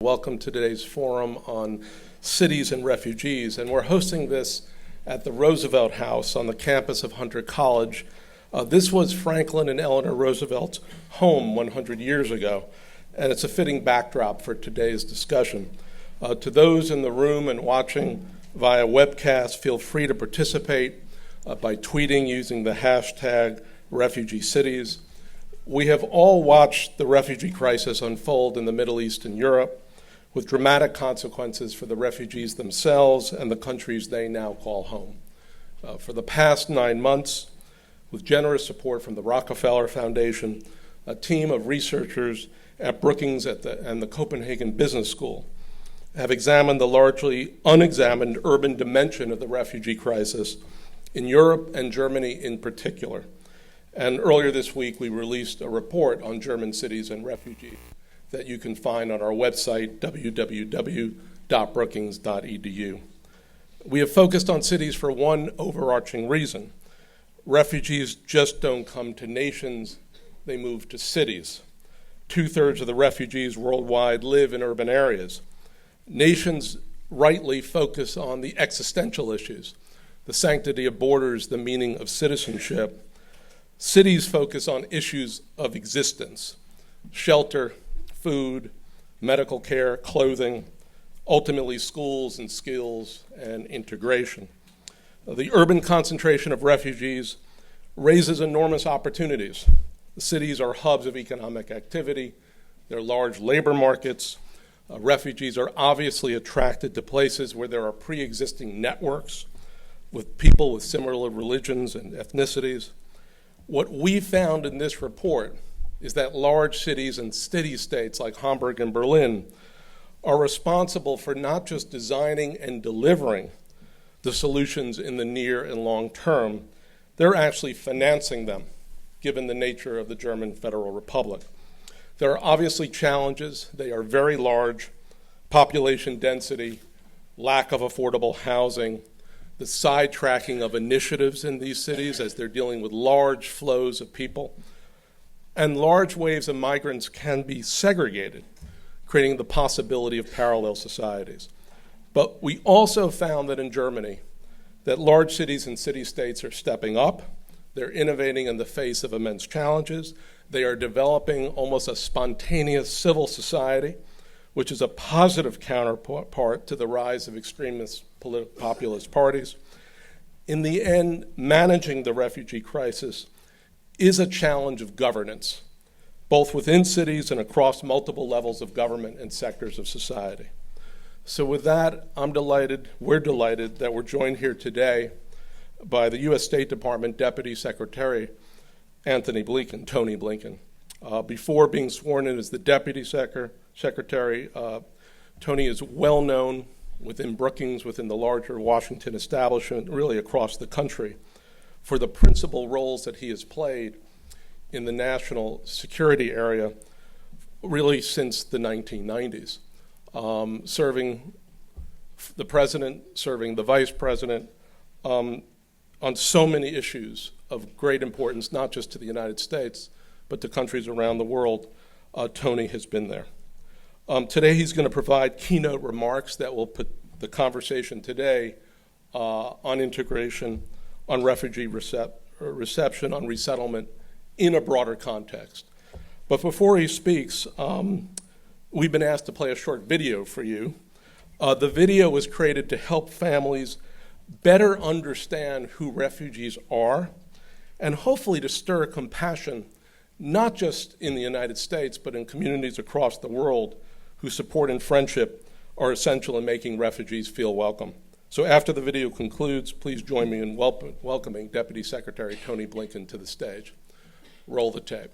Welcome to today's forum on cities and refugees. And we're hosting this at the Roosevelt House on the campus of Hunter College. This was Franklin and Eleanor Roosevelt's home 100 years ago, and it's a fitting backdrop for today's discussion. To those in the room and watching via webcast, feel free to participate by tweeting using the hashtag #RefugeeCities. We have all watched the refugee crisis unfold in the Middle East and Europe, with dramatic consequences for the refugees themselves and the countries they now call home. For the past 9 months, with generous support from the Rockefeller Foundation, a team of researchers at Brookings and the Copenhagen Business School have examined the largely unexamined urban dimension of the refugee crisis in Europe and Germany in particular. And earlier this week, we released a report on German cities and refugees that you can find on our website, www.brookings.edu. We have focused on cities for one overarching reason. Refugees just don't come to nations, they move to cities. 2/3 of the refugees worldwide live in urban areas. Nations rightly focus on the existential issues, the sanctity of borders, the meaning of citizenship. Cities focus on issues of existence: shelter, food, medical care, clothing, ultimately schools and skills and integration. The urban concentration of refugees raises enormous opportunities. The cities are hubs of economic activity. They're large labor markets. Refugees are obviously attracted to places where there are pre-existing networks with people with similar religions and ethnicities. What we found in this report is that large cities and city-states like Hamburg and Berlin are responsible for not just designing and delivering the solutions in the near and long term, they're actually financing them, given the nature of the German Federal Republic. There are obviously challenges. They are very large: population density, lack of affordable housing, the sidetracking of initiatives in these cities as they're dealing with large flows of people. And large waves of migrants can be segregated, creating the possibility of parallel societies. But we also found that in Germany, that large cities and city-states are stepping up. They're innovating in the face of immense challenges. They are developing almost a spontaneous civil society, which is a positive counterpart to the rise of extremist populist parties. In the end, managing the refugee crisis is a challenge of governance, both within cities and across multiple levels of government and sectors of society. So with that, we're delighted that we're joined here today by the U.S. State Department Deputy Secretary Tony Blinken. Before being sworn in as the Deputy Secretary, Tony is well known within Brookings, within the larger Washington establishment, really across the country, for the principal roles that he has played in the national security area really since the 1990s, serving the president, serving the vice president on so many issues of great importance, not just to the United States, but to countries around the world. Tony has been there. Today he's going to provide keynote remarks that will put the conversation today on integration, on refugee reception, on resettlement in a broader context. But before he speaks, we've been asked to play a short video for you. The video was created to help families better understand who refugees are and hopefully to stir compassion, not just in the United States, but in communities across the world whose support and friendship are essential in making refugees feel welcome. So after the video concludes, please join me in welcoming Deputy Secretary Tony Blinken to the stage. Roll the tape.